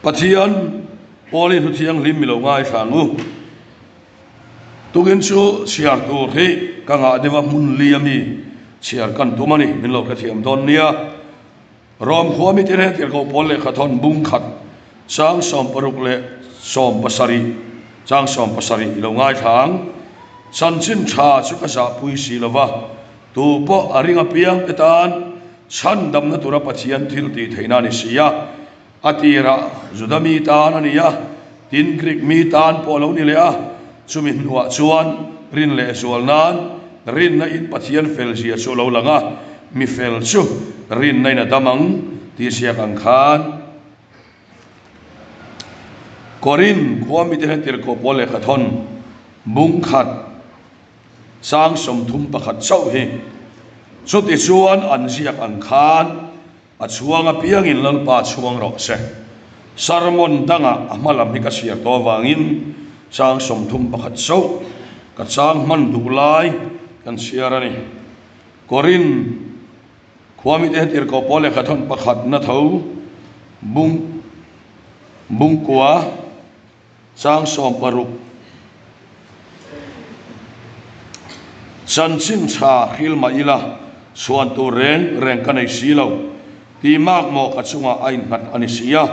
pathian polin hu thiang lim milo ngai thangu tugin chu siar tur hi kanga dewa mun liami siar kan tumani min lo ka thiam don nia rom khuami tir he tir ko pol le khathon bung khat sang som paruk le som pasari chang som pasari lo ngai thang san chin tha chu ka sa pui si lova tu po aringa piang petan san dam na tura pathian thil ti theina ni sia atira zudami tan ania tin krik mi tan polo ni le a chumin wa chuan rin le sual nan rin na in pathian fel sia chu lo langa mi fel chu rin nai na damang ti sia kan khan korin khuami te tir ko pole khathon bung khat sang som thum pakhat chau hi chuti chuan an ziak an khan a chuanga piang in lal pa chuang ro se sarmon danga amalam hi ka sia to wangin sang som thum pakhat chau ka chang man dulai kan siarani korin khuami te tir ko pole khathon pakhat na tho bung kwa sang som paruk san chin cha khil ma ila suan tu reng kanai silo ti mak mo ka chunga ain hat ani sia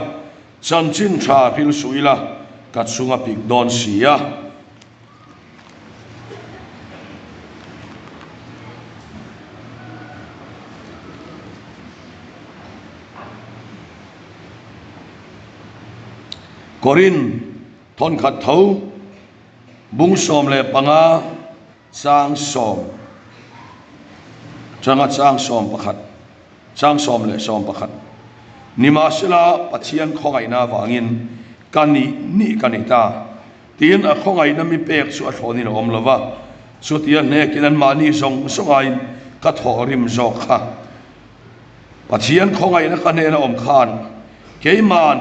san chin cha phil suila ka chunga pik don sia korin thon khat thau bung som le panga sang som changa sang som pakhat sang som le som pakhat nima sila pathian khongai na wangin kani ni kanita tin a khongai na mi pek su a thoni no om lova su tian ne kinan mani song songai ka thorim zo kha pathian khongai na kane na om khan keiman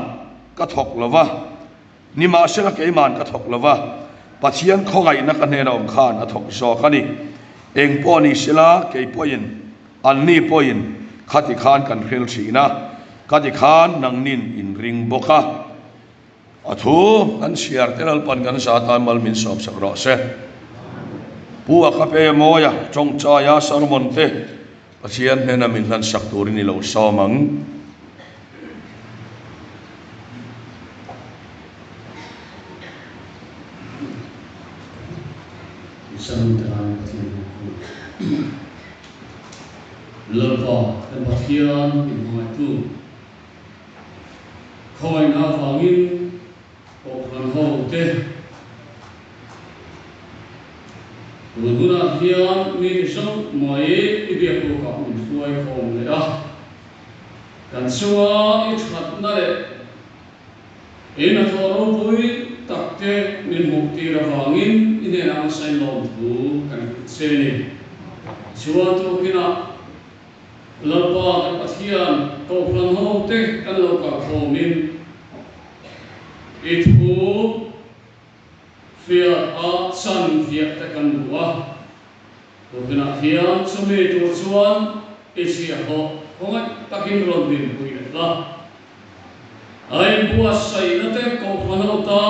ka thok lova nima sila keiman ka thok lova pathian khongai na kane na om khan a thok zo khani eng poni sila kei poin an ni poin khati khan kan khel thina khati khan nang nin in ring boka athu an siar telal pan kan sa ta mal min som sak ro se puwa ka pe moya chong cha ya sarmon te pathian ne na min han sak tur ni lo somang Lepa dan pathian in hoi tu khoi na wangin o kan ho te guna hian mi song mai ibia ko ka un suai khom le a kan suwa I that na le ena thoro pui takte min mukti ra wangin ine na sai lom tu kan se ni suwa tu kina Lepa dan pathian kau plan ho te kan lo ka khomin itu fiat a san fiat ta kan bua ko kena hian sumi tu chuan isia ho hongai takin ron bin pui la ai bua sai na te kau plan ho ta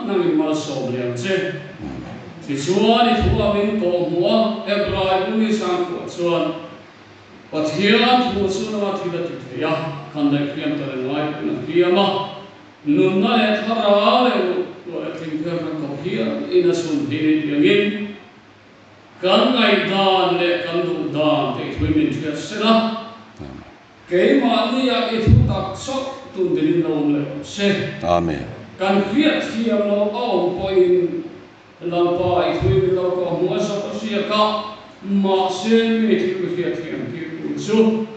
nang mal so lian che si chuan I thu amin ko mua hebrai uni sang ko chuan pathian thu chuna thila ti ya khandai kriam ta ngai na kriama nunna le thara le lo thing ka ko hia ina sun dini yangin kan ngai dan le kan du dan te thwimin thia sela ke ma ni ya I thu tak sok tun din lo le se amen kan kriat hiam lo au poin la pa I thwimin lo ko mo sa ko sia ka ma sen me thi ko fiat hiam so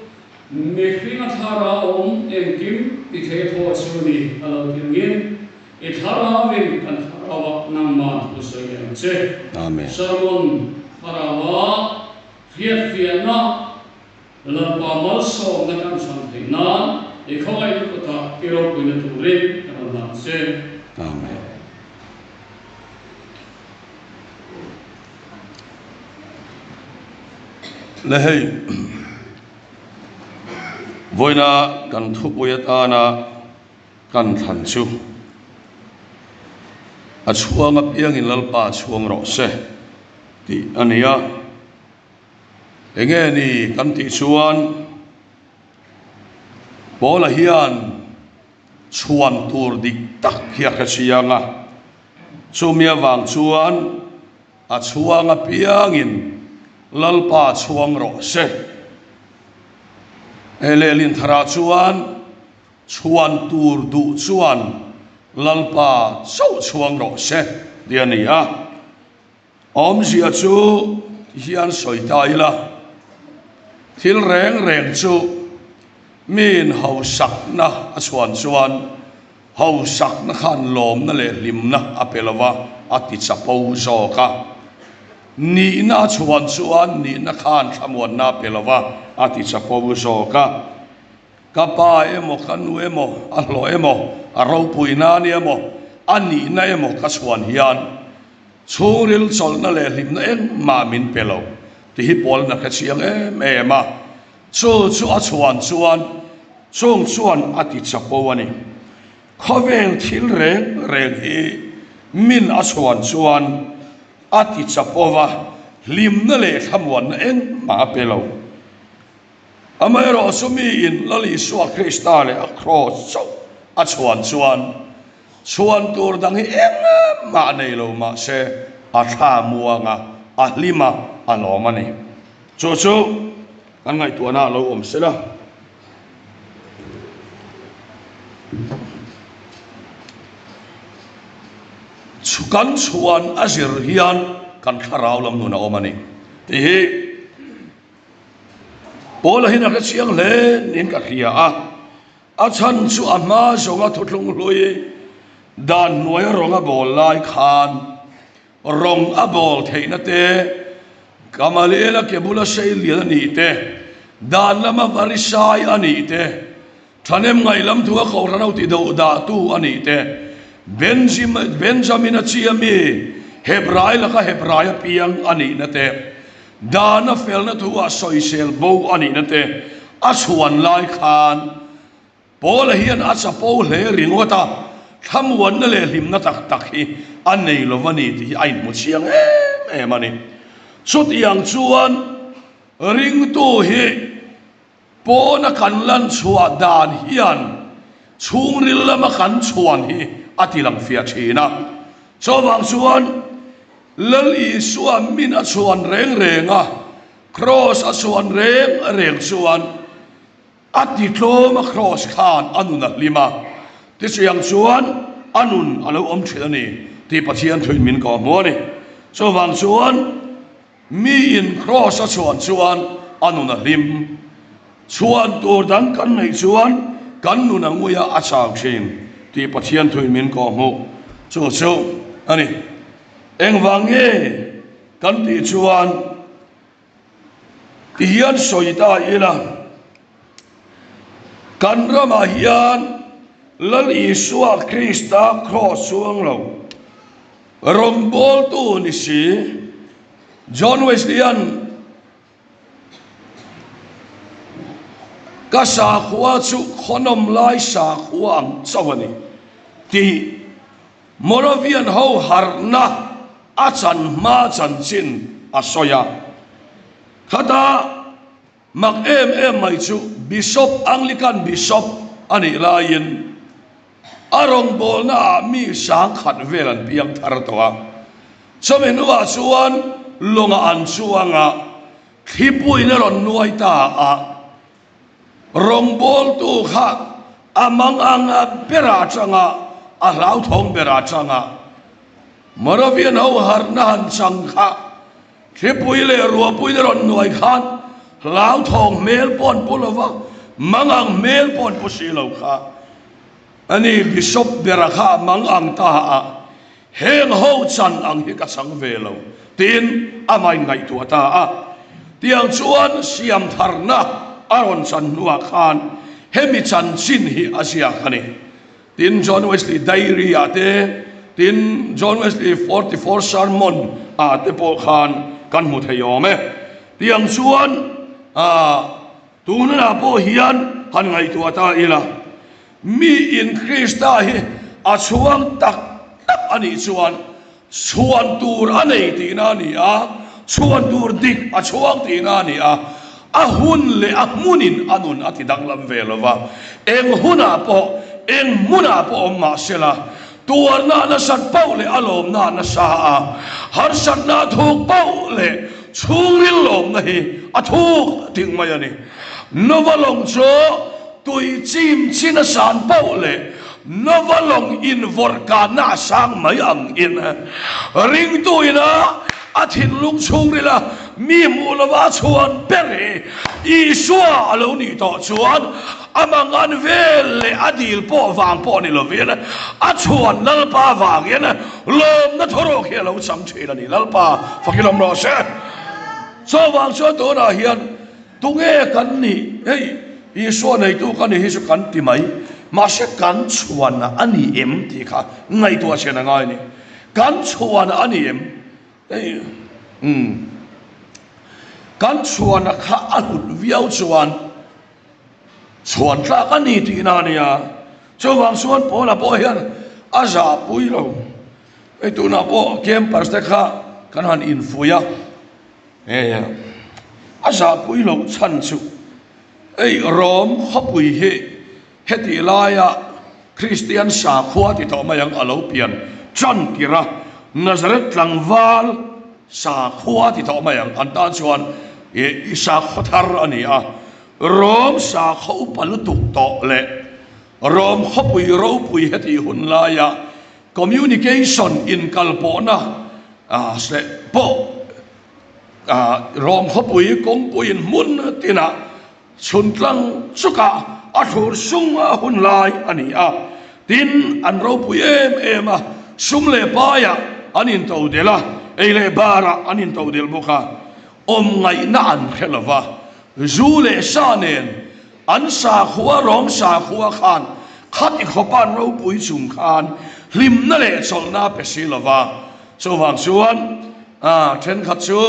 mekhinga thara om engkim I the tho chuni alo tingin I thara ven kan tharawa namma usoyam che amen sarmon tharawa fiat na la pamal so na kan santina I khoi ko ta kiro puina turin kan na che amen lehei voina kan thupuya ta na kan than chu a chuang a piang in lalpa chuang ro se ti ania enge ni kan ti chuan bola hian chuan tur dik tak hia kha sianga chumia wang chuan a chuang a piang in lalpa chuang ro se elelin thara chuan chuan tur du chuan lalpa chau chuang ro se diania om zia chu hian soitai la thil reng reng chu min hau sak na a chuan hau sak na khan lom na le lim na apelawa ati chapo zo ka ni na chuan ni na khan thamon na pelawa ati chapo zo ka kapa emo kanu emo alo emo aro puina ni emo ani na emo ka chuan hian churil chol na le lim na en ma min pelo ti hi pol na ka chiang ema chu a chuan chuan ati chapo ani khovel thil reng hi min a chuan ati chapowa lim na le thamwan na en ma pelo amero sumi in lali suwa krista le a cross so a chuan tur dang hi eng ma nei lo ma se a tha muanga a lima a lo mani chu kan ngai tuana lo om sela chukan chuan azir hian kan tharau lam nu na omani ti hi bola hin ka chiang le nin ka khia a chan chu ama zonga thutlung hloi dan noi ronga bol lai khan rong a bol theina te kamalela kebula shailia ni te dan lama varisai ani te thanem ngai lam thua khawranau ti do da tu ani te Benjamin achiami Hebrai laka Hebrai piang ani nate dana felna thua soisel bo ani nate aswan lai khan pol hian achapo le ringota thamwan na le limna tak hi anei lovani ti ain mu chiang mani chut yang chuan ring tu hi pona kanlan chua dan hian chungril lama kan chuan hi atilang fia thina chawang chuan lali suan min a chuan renga cross a chuan reng chuan ati tloma cross khan anuna lima ti chiang chuan anun alo om thilani ti pathian thuin min ko moni chawang chuan mi in cross a chuan anuna lim chuan tur dang kan nei chuan kan nuna nguya a chau thin ti pathian thuin min ko mu chu ani eng wange kan ti chuan ti hian soita ila kan rama hian lal isua krista cross suang lo rong bol tu ni si John Wesleyan ka sa khuwa chu khonom lai sa khuang chawani ti Moravian ho harna achan ma chan chin asoya khata mak em mai chu bishop Anglican bishop ani lain arong bol na mi sang khat velan piang thar towa chamenua chuan longa an chuanga thipui na ron nuai ta a rong bol tu kha amang anga pera changa a lau thong pera changa Moravian ho harna han chang kha thipui le ruapui na ron nuai khan lau thong mel pon pulova mangang mel pon pusilo kha ani bishop berakha mangang ta a heng ho chan ang hi ka sang velo tin amai ngai tu ta a tiang chuan siam tharna aron chan nuwa khan hemi chan chin hi asia khani tin John Wesley diary ate tin John Wesley 44 sermon ate po khan kan mu thayome tiang chuan tunana po hian han ngai tu ta ila mi in Krista hi a chuang tak ani chuan chuan tur anei ti na ni a chuan tur dik a chuang ti na ni a hun le a munin anun ati danglam velova eng huna po eng muna po ma sela tuar na sat pau le alom na sa a har sat na thuk pau le chungil lom na hi a thuk ting mai ani novalong cho tui chim china san pau le novalong in vorka na sang mai ang in ring tuina athin lung chung rila mi mu lawa chuan pere isua alo ni to chuan amangan vel le adil po wang po ni lovin a chuan lalpa wang yen lom na thoro khe lo cham thila ni lalpa fakilom ro se so wang so to na hian tunge kan ni hey isua nei tu kan hi su kan ti mai ma se kan chuan na ani em ti kha ngai to chen ngai ni kan chuan ani em kan chuan kha alut viau chuan tla kan ni ti na nia chuwang chuan po la po hian a za pui lo ei tu na po campus te kha kan han in fuya ya a za pui lo chan chu ei rom khopui he heti laya Christian sa khua ti to mayang alo pian chan kira Nazareth langwal sa khua ti to mayang antan chuan e sa khothar ani a rom sa khau palutuk to le rom khopui ro pui heti hun laya communication in kalpona se po rom khopui kong puin mun tina chuntlang chuka athur sung hun lai ani a tin an ro pui em a sum le pa ya anin to dela eile bara anin to del buka ngai na an khelova zule sanen an sa khuwa rong sa khuwa khan khat i khopan ro pui chung khan lim na le cholna pesilova so wang chuan then khat chu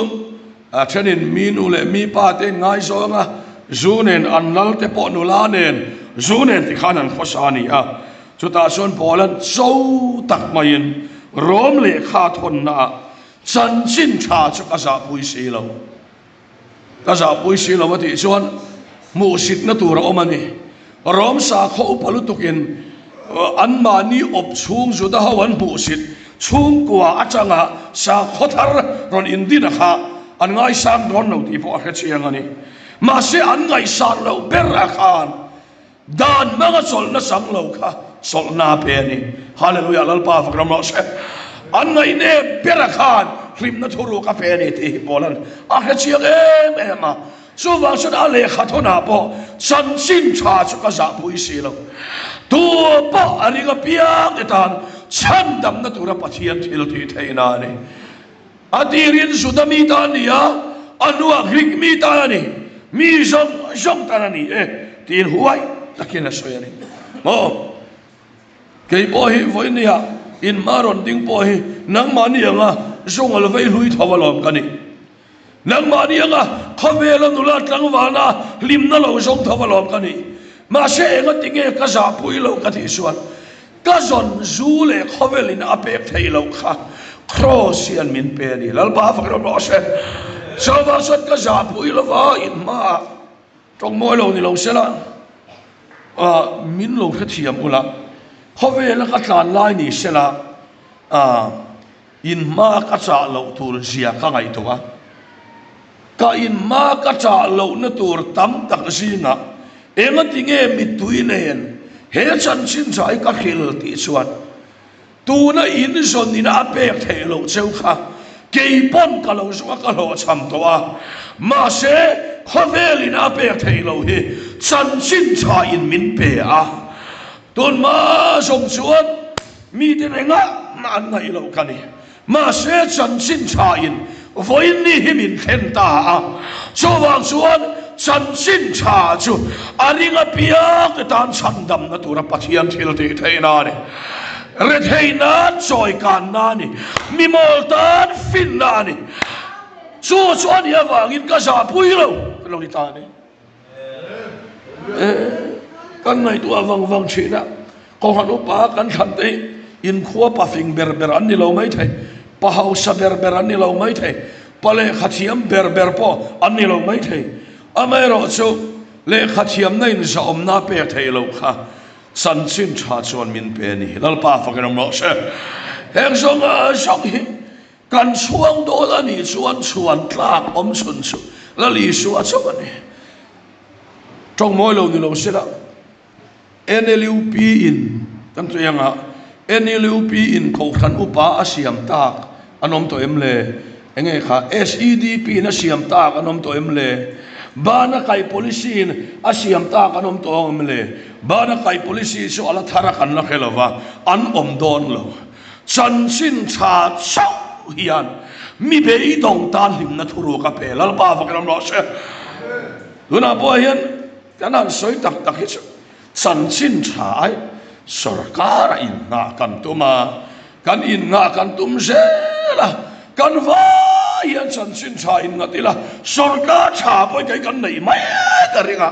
thenin minu le mi pa te ngai zonga zunen annal te po nulanen zunen ti khanan khosani a chuta son polan so tak mayin rom le kha thon na chan chin tha chu ka za pui si lo ti chuan mu sit na tur omani rom sa kho palutukin an mani op chung zu da hawan bu sit chung kwa achanga sa khothar ron indina kha an ngai sam don no ti po kha chiang ani ma se an ngai san lo berra khan dan manga sol na sang lo kha sol na pe ni hallelujah lalpa fakram lo se an ngai ne berra khan rim na thuru ka pe ni ti bolan a kha chiang em ma so wang so ale khathona po san sin cha chu ka za pui si lo tu po ani ga piang etan chan dam na tura pathian thil thi theina ni adirin sudami ta ni ya anua grik mi ta ni mi zong ta ni tin huai takina soyani mo kei po hi voinia in maron ding po hi nang mani anga zong al vei hlui thawalom kani nang mani anga khavela nula tlangwana limna lo zong thawalom kani ma se enga tinge ka za pui lo ka thi suan ka zon zule khavelin apek thei lo kha crossian min pe ni lalpa fakro lo se sawa sot ka za pui lo wa in ma tong moi lo ni lo sela min lo kha thiam ula khavela ka tlan lai ni sela in ma ka cha lo tur zia ka ngai to wa ka in ma ka cha lo na tur tam tak zina enga tinge mitui nen he chan chin chai ka khil ti chuan tu na in zon ni na apek thelo cheu kha kei pon ka lo zwa ka lo cham to a ma se khavel in apek thelo hi chan chin cha in min pe a ton ma som chuan mi te renga ma ngai lo kani ma se chan chin cha in voin ni himin khen ta a so wang chuan chan chin cha chu aringa piak tan chan dam na tura pathian thil ti theina ni re theina choi kan na ni mi mol tan fin na ni chu chuan ya wangin ka za pui lo ni ta ni kan ngai tu awang wang china ko hanu pa kan than te in khuwa pa fing ber ber an ni lo mai thai pa hau sa ber ber an ni lo mai thai pale khathiam ber ber po an ni lo mai thai amai ro chu le khathiam nei ni sa om na pe thai lo kha san chin cha chuan min pe ni lal pa fa kan mo se heng song a song hi kan chuang do la ni chuan chuan tlak om chun chu la li su a chu ani trong moi lo ni lo se la NLUP in kan tu yang a NLUP in ko khan upa asiam tak anom to em le enge kha SEDP na siam tak anom to em le bana kai policy in asiam tak anom to em le bana kai policy so ala thara kan la khelova an om don lo chan sin cha chau hian mi be I dong tan him na thuru ka pe lal pa fa kan lo se luna bo hian kanan soi tak tak hi san sin cha ai sarkar in na kan tuma kan in na kan tum se la kan va hian san sin cha in na tila sarkar cha poi kai kan nei mai ta ringa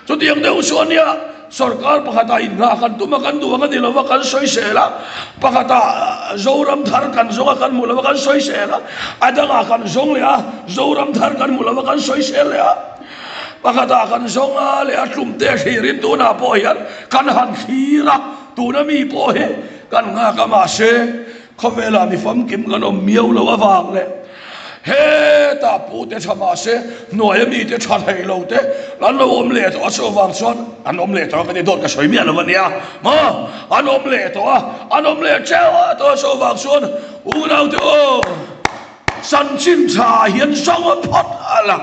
chu tiang deu suania sarkar pakhata in na kan tuma kan duwa kan dilawa kan soi se la pakhata zoram thar kan zonga kan mulawa kan soi se la adanga kan zong le a zoram thar kan mulawa kan soi se le a pakata kan zonga le atlum te hirin tu na po hian kan han khira tu na mi po he kan nga ka ma se khovela mi fam kim kan om miau lo awang le he ta pu te chama se noi mi te chat hei lo te lan lo om le to so wang son an om le to ka ni dot ka soi mi lo wania ma an om le to an om le chao to so wang son u nau te o san chin cha hian song a phot ala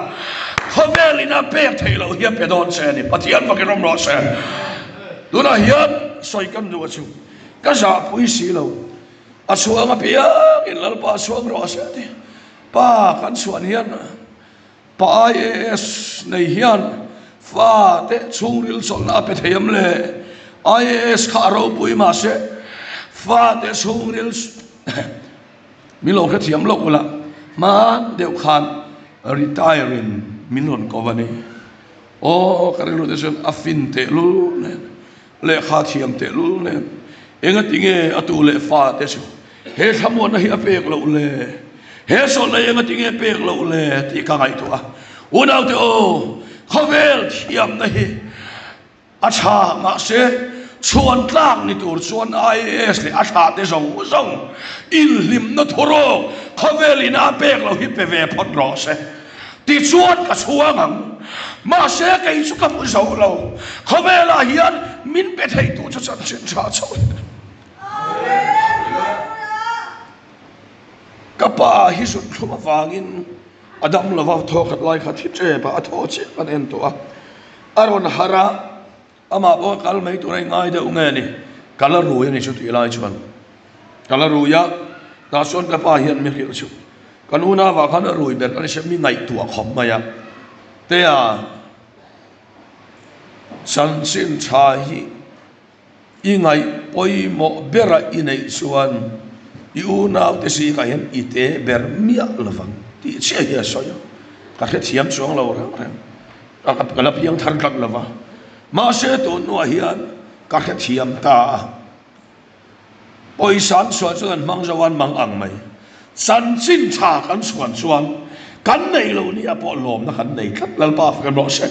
Khovelina pe thelo hi pe don se ni patian pa kenom ro se luna hian soi kan du chu ka sa pui si lo a suang a pia in lal pa suang ro se ti pa kan suan hian pa IAS nei hian fa te chungril sol na pe theyam le IAS kha ro pui ma se fa te chungril mi lo ka thiam lo la man deu khan retiring minun ko bani o karelo deson afin te lu ne le kha thiam te lu ne enga tinge atu le fa te su he thamon na hi apek lo le he so le enga tinge pek lo le ti ka ngai to a unau te o khovel thiam na hi acha ma se chuan tlak ni tur chuan IAS le acha te zong zong il lim na thoro khovel in apek lo hi pe ve phot ro se ti chuan ka chuang ma se kai chu ka pu zo lo khomela hian min pe thei tu cha chan chin cha chau ka pa hi su thuma wangin adam lova tho khat lai khat hi che pa atho che kan en to a aron hara ama bo kal mai tu rai ngai de unge ni kala ru ni chu ti lai chuan kala ru ya ta son ka pa hian mi khil chu kanuna wa khan rui ber kan shemi ngai tu khom ma ya te a san sin cha hi I ngai poi mo bera I nei suan I una te si ka hen ite ber mia lawang ti che ya so yo ka khet siam chuang lo ra ka ka la piang thar klak lawa ma se to no hian ka khet siam ta poi san so chuan mang zawan mang ang mai san sin cha kan suan suan kan nei lo ni a po lom na kan nei khat lal pa kan ro se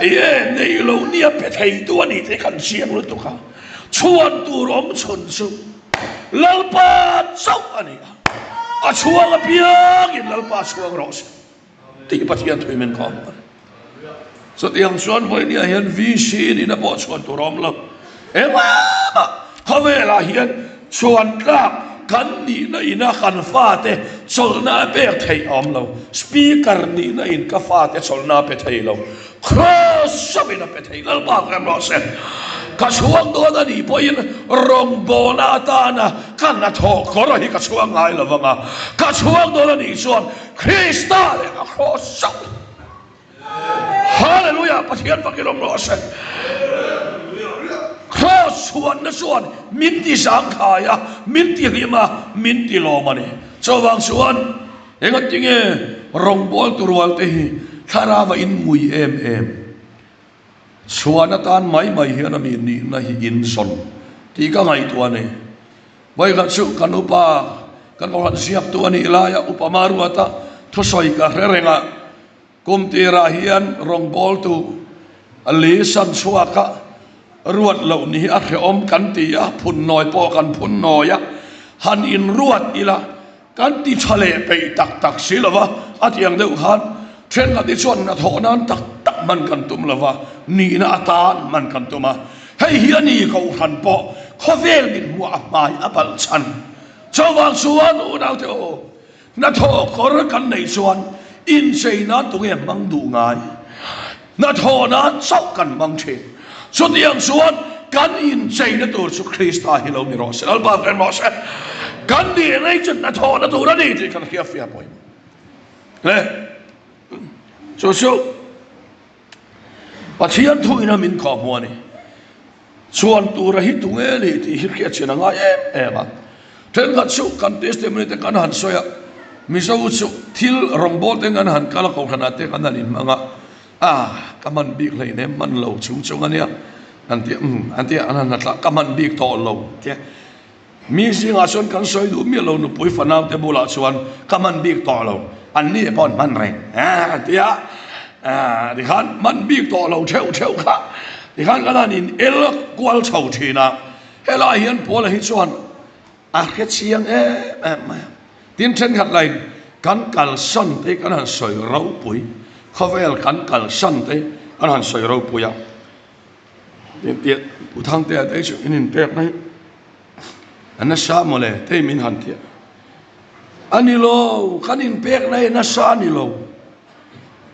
ye nei lo ni a pe thei tu ani te kan siam lo tu kha chuan tu rom chun su lal pa chau ani a chuang a piang in lal pa chuang ro se ti pathian thui men ko so tiang suan voi ni hian VC ni na po chuan tu rom lo ema khavela hian chuan tlak kan ni na ina kan fa te solna pe thei om lo speaker ni na in ka fa te solna pe thei lo cross sabina pe thei lal ba kan ro se ka chuang do na ni poin rong bona ta na kan na tho ko ro hi ka chuang ngai lo wanga ka chuang do na ni chuan Krista le ka cross sab hallelujah pathian pa kilom ro se cross chuan na chuan min ti sang khaya min ti rima min ti lo mani chawang chuan enga tinge rong bol turwal te hi tharawa in mui em suana tan mai hian ami ni na hi in son ti ka ngai tu ani vai kan su kan upa kan orang siap tu ani ilaya upama ruata thosoi ka rerenga kumtira hian rong bol tu ali san suaka ruat lo ni a om kan ti a phun noi po kan phun noi a han in ruat ila kan ti chale pe tak silova atiang deuh han then la ti chuan na tho nan tak man kan tum lova ni na atan man kan tuma hei hian ni ko han po khovel min mu a mai apal chan chawang suan u nau te o na tho kor kan nei chuan in sei na tu nge mang du ngai na tho na chau kan mang the so tiang suan kan in sei na tur su Krista hi lo ni ro se alba kan mo se kan ni nei chen na tho na tu ra ni ti kan khia fia poi le so pathian thu ina min kho mo ni chuan tu ra hi tu nge li ti hi khia chen nga em a then gat su kan testimony te kan han soya mi so su thil rombol te ngan han kala ko khana te kan in manga kaman big lai ne man lo chung ania anti anan na kaman big to lo te mi singa son kan soi du mi lo nu pui fanau te bola chuan kaman big to lo an ni pon man re tia di khan man big to lo theu kha di khan kan in el kwal chau thina hela hian pola hi chuan khet siang tin chen khat lai kan kal son te kan han soi rau pui khovel kan kal son te kan han soi rau pui ya tiet utang te te chu inin pek nai ana sa mole te min han tia ani lo kan in pek nai na sa ni lo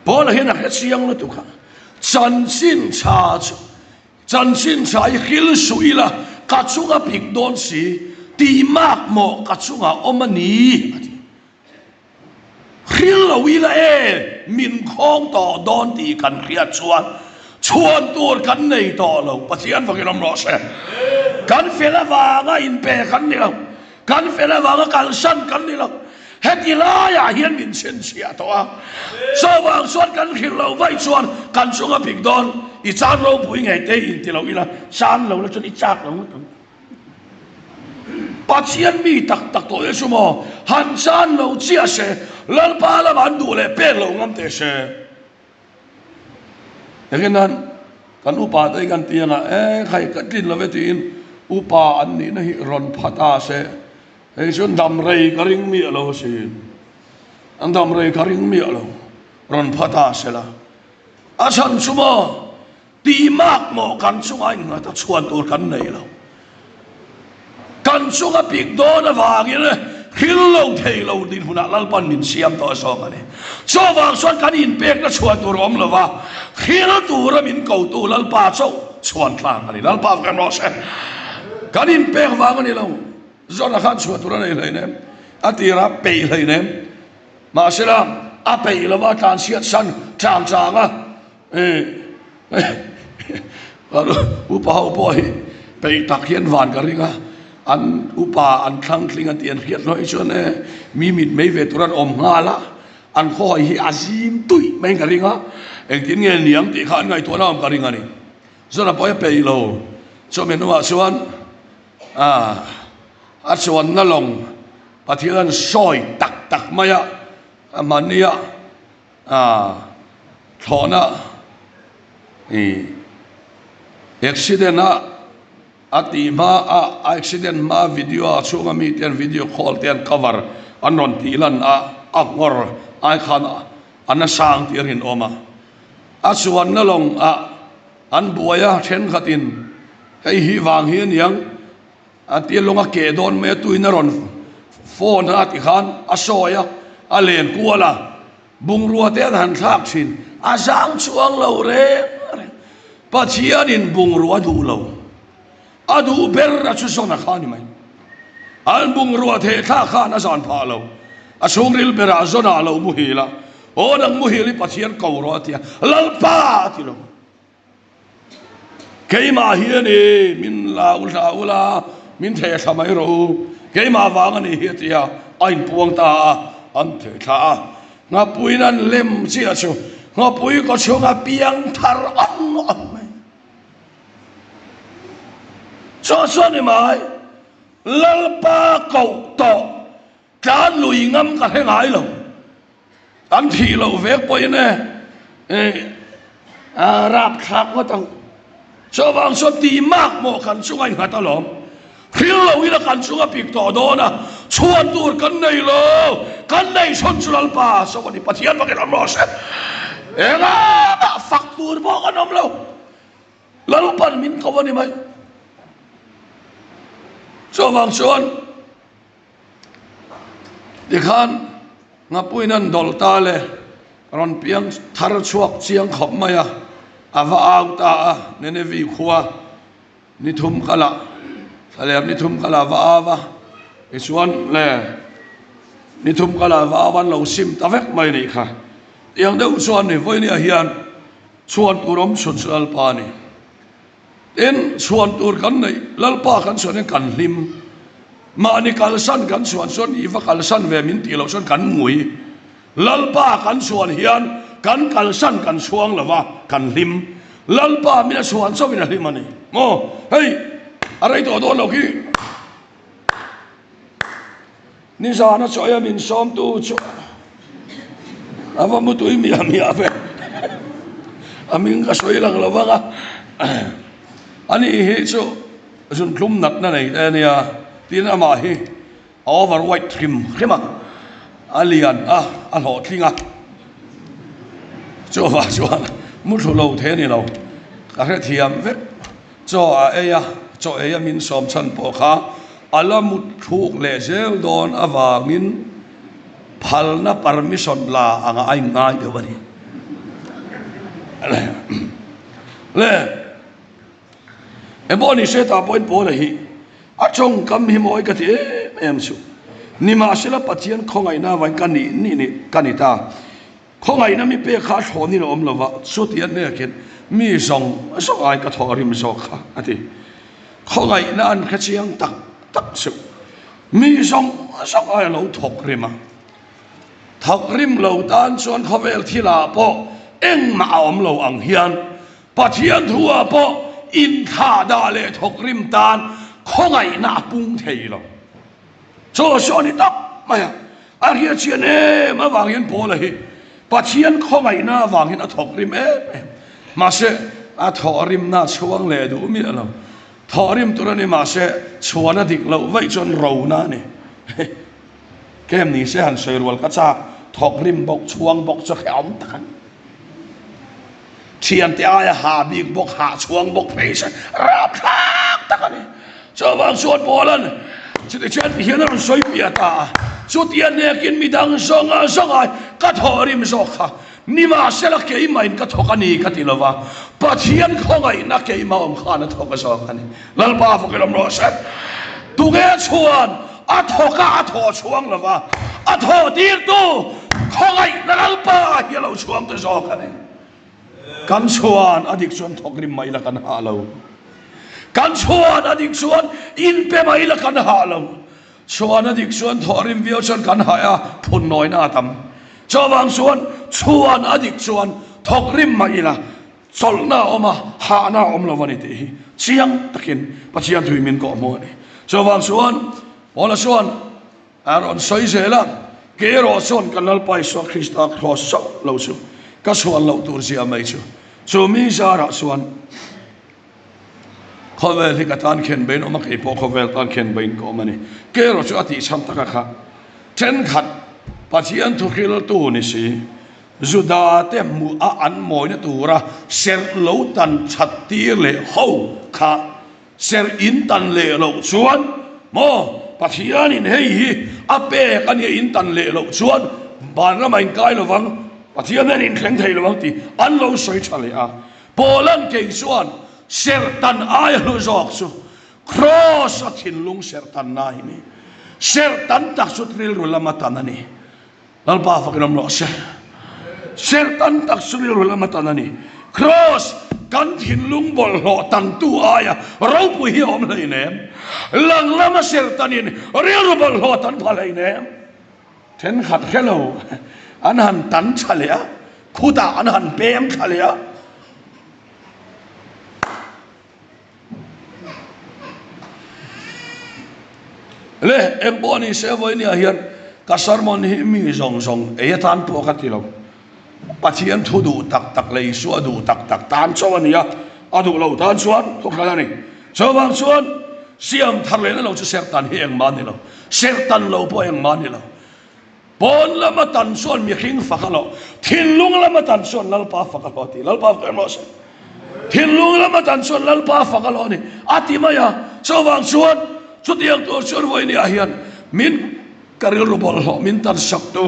pol hin a khet siang lo tu kha chan sin cha i khil suila ka chunga pik don si ti mak mo ka chunga omani khil lo wila min khong to don ti kan khia chuan tur kan nei to lo pathian vakiram ro se kan fela wanga in pe kan ni lo kan fela wanga kal san kan ni lo hetilaya hian min chen sia to a so wang suan kan khil lo vai chuan kan chunga pik don i chan lo pui ngai te in ti lo ila chan lo la chun i chak lo pathian mi tak to e sumo han chan lo chia se lal pa la man du le pe lo ngam te se egenan kan upa te kan tianga khai ka tin lo vetin upa an ni na hi ron phata se ei chun dam rei ka ring mi lo sin an dam rei ka ring mi lo ron phata se la a chan sumo ti mak mo kan chunga nga ta chuan tur kan nei lo kan chunga pik do na wangin khil lo thei lo din huna lalpan min siam to so ngani so wang suan kan in pek na chuan tur om lo wa khil tur min ko tu lalpa chau chuan tlang ani lalpa kan ro se kan in pek wang ani lo zona khan chuan tur nei lai ne atira pe lai ne ma sela a pe lo wa kan siat san chang a upa upoi pe tak hian van ka ringa an upa an thlang tling an tian khiat noi chuan mi mit mei ve turan om nga la an khoi hi azim tui mai ka ringa eng tin nge niam ti khan ngai to na om ka ringa ni zona poi pe lo cho men wa chuan a chuan na long pathian soi tak maya amania thona accident ati ma accident ma video chunga mi ten video call ten cover anon tilan ngor ai khan ana sang tirin oma chuan na long an buaya then khatin hei hi wang hian yang ati longa ke don me tuina ron phone ati khan soya alen kuala bungrua ten han thak sin sang chuang lo re pathian in bungrua du lo adu berra chu sona khani mai al bungrua the kha na san pha lo asungril bera zona lo muhila odang muhili pathian ko ro tia lalpa ti lo keima hiani min la ula min the samai ro keima wangani hi tia ain puang ta an the tha nga puinan lem chia chu nga pui ko chunga piang thar an cho xuân này mai lalpa cầu to cá lùi ngâm cả thế ngái lồng ăn thì lầu vét bôi nè rạp khạc quá tăng cho vang xuân tì mạc mộ khăn xuống anh hạt ta lỏm khi lâu ý là khăn xuống bị tỏ đó nè chuan tuột cắn này xuân xuân lalpa sao còn đi bắt hiến vào cái làm rõ xét phật tuột bỏ cái nôm lâu lalpa mình không vào đi mày cho vang xuân đi khan ngapui nan dol ta le ron piang thar chuak chiang khop maya ava ang ta nene vi khuwa ni thum kala salem ni thum kala va ava isuan le ni thum kala va avan lo sim ta vek mai ni kha yang deuh chuan ni voi ni a hian chuan turom sun sal pa ni en chuan tur kan nei lalpa kan chuan kan hlim mà ni kalsan kan suan suan iwa kalsan ve min ti lo suan kan ngui lalpa kan suan hian kan kalsan kan suang lawa kan lim lalpa mina suan so mina lim ani mo hey arai to do lo ki ni sa na choya min som tu cho ava mu tu mi ave amin ka soi lang lawa ka ani he cho sun klum nat na nei ania tin ama hi over white trim khema alian lo tlinga cho va cho mu thu lo the ni lo ka re thiam ve cho cho min som chan po kha ala mu thuk le zel don awangin phalna permission la anga ai ngai de bani le eboni se ta point po le hi achong kam hi moi ka ti em su ni ma sila pathian khongai na vai kan ni kanita khongai na mi pe kha thoni lo om lova su ti an ne ken mi song so ai ka thorim so kha ati khongai na an kha chiang tak su mi song so ai lo thok rima thok rim lo tan chuan khovel thila po eng ma om lo ang hian pathian thua po in kha da le thok rim tan không ai na bung thầy lo, cho số này tắc mày à kia chuyện này mà vàng hiền bỏ lại, bắt hiền không ai na vàng hiền thọc rim mà sẽ thọ rim na chuang lệ đủ mi lo, thọ rim tụi này mà sẽ chuan na địch lâu vậy chọn rầu na nè, cái em này sẽ hành sợi ruột cắt cha thọc rim bọc chuang bọc cho khéo tan, chuyện thì ai hạ bị bọc hạ chuang bọc phải sẽ ráp khắc tắc này cho vang suốt bò lên chỉ để chuyện hiện nó soi bịa ta số tiền này kiến mi đang song ai cắt họ rim sọc ha ni mà sẽ là cái mà in cắt họ cái này cắt đi lo va bắt hiện không ai na cái mà ông khan nó thọ cái sọc cái này lần ba phải cái làm rõ xét tu cái chuan thọ chuang lo va thọ tiền tu không ai na lần ba hiện lâu chuang cái sọc cái này kan chuan adik chuan thọ rim mai là kan ha lâu kan chuan adik chuan in pe mai la kan ha lo chuan adik chuan thorim viau chuan kan ha ya phun noi na tam chawang chuan adik chuan thokrim mai la solna oma ha na om lo wani te chiang takin pachian thui min ko mo ni chawang chuan ola chuan aron soi zela ke ro chuan kanal pai so Krista cross so lo chu ka chuan lo tur sia mai chu mi zara chuan khovel hi katan khen bein oma ke po khovel tan khen bein ko mani ke ro chu ati cham taka kha ten khat pathian thu khil tu ni si juda te mu a an moi na tura ser lo tan chat tir le ho kha ser in tan le lo chuan mo pathian in hei hi ape kan ye in tan le lo chuan ban ra main kai lo wang pathian nen in thleng thei lo wang ti an lo soi chale a polan ke chuan sertan ai lu zok su cross a thin lung sertan na hi ni sertan tak su tril ru lama tanani lalpa fa kinam lo se sertan tak su tril ru lama tanani cross kan thin lung bol lo tan tu aya ro pu hi om lai nem lang lama sertanin ril ru bol lo tan pha lai nem ten khat khelo an han tan chalea khuda an han pem chalea le em bo ni se voi ni hian ka sermon hi mi zong zong e tan po ka ti lo pathian thu du tak tak lei su du tak tak tan cho ani ya adu lo tan chuan to khala ni so wang chuan siam thar le lo chu ser tan hi eng man ni lo ser tan lo po eng man ni lo bon lama tan chuan mi khing fakalo thin lung lama tan chuan lalpa fakalo ti lalpa ka mo se thin lung lama tan chuan lalpa fakalo ni ati maya so wang chuan chu tiang to chuan voi ni a hian min karil rubol ho min tan sak tu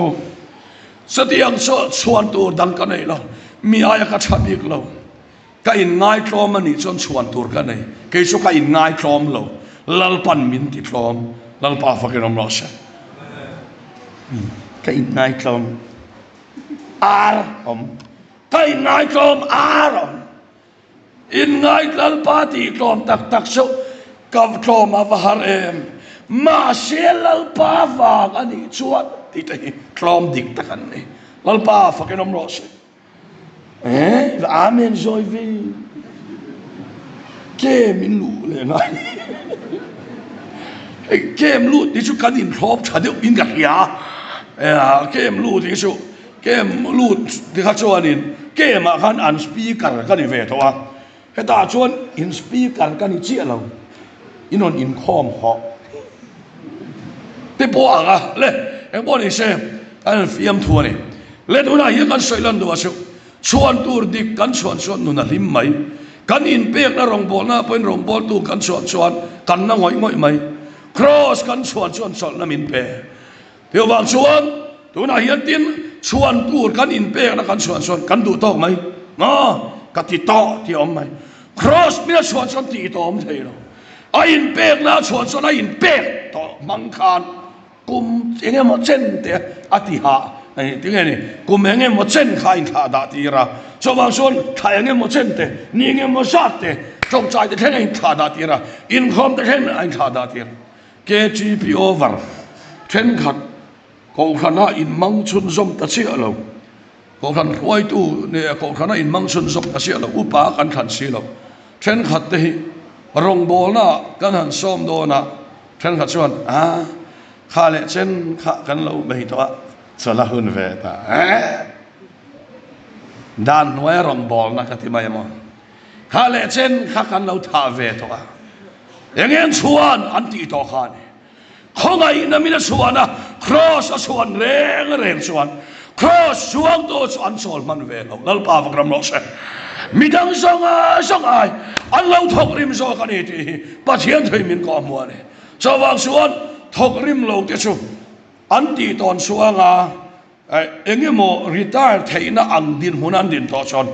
satiang so chuan tu dang ka nei lo mi aya ka thabik lo ka in ngai tlom ani chon chuan tur ka nei ke so ka in ngai tlom lo lalpan min ti tlom lalpa fakinom lo se ka in ngai tlom ar ka in ngai tlom ar in ngai lalpa ti tlom tak tak so ka tlom avahar em ma selal pa vang ani chuan ti te klom dik takan ni lal pa fakinom rose amen joy vi ke min lu le ngai kem lu ti chu kan in thlop thadeu in ga ya kem lu ti chu kem lu ti kha chuan in kem a khan an speaker kan ni ve thawa heta chuan in speaker kan ni chi lo inon in khom ho te po aga le em bo ni se an fiam thua ni le tu na hi kan soilan do asu chuan tur dik kan chuan nu na lim mai kan in pek na rong bol na poin rong bol tu kan chuan kan na ngoi mai cross kan chuan sol na min pe tiêu wang chuan tu na hian tin chuan tur kan in pek na kan chuan kan du tok mai ka ti to ti om mai cross mi na chuan ti to om thei lo a in pek na chuan a in pek to mang khan kum enge mo chen te ati ha ai tinge ni kum enge mo chen kha in kha da ti ra so wang chuan thai enge mo chen te ni enge mo sat te chong chai te theng in kha da ti ra in khom te theng in kha da ti ra KGP over then khat ko khana in mang chun zom ta chi alo ko khan khoi tu ne ko khana in mang chun zom ta chi alo upa kan khan si lo then khat te hi rong bol na kan han som do na then khat chuan kha le chen kha kan lo mai to chala hun ve ta dan noi rong bol na ka ti mai mo kha le chen kha kan lo tha ve to engeng chuan an ti to khan khongai na mina chuana cross a chuan reng chuan cross chuang to chuan sol man ve lo lal pa vakram lo se midang song ai an lo thok rim zo ka ni ti pathian thei min ko mo ne chawang chuan thok rim lo te chu an ti ton chuanga engemo retire theina ang din hunan din to chon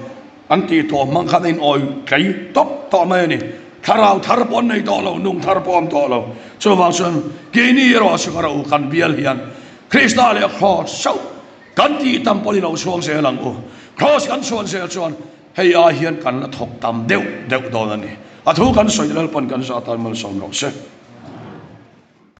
an ti to mang khan in oi kai top to mai ni tharau tharbon nei to lo nung tharbom to lo chawang chuan ke ni ro su ka ro kan bial hian krishna le cross so kan ti tam poli lo chuang se lang u cross kan chuan se chuan hei a hian kan la thok tam deu do na ni a thu kan soilal pon kan sa tan mal som lo se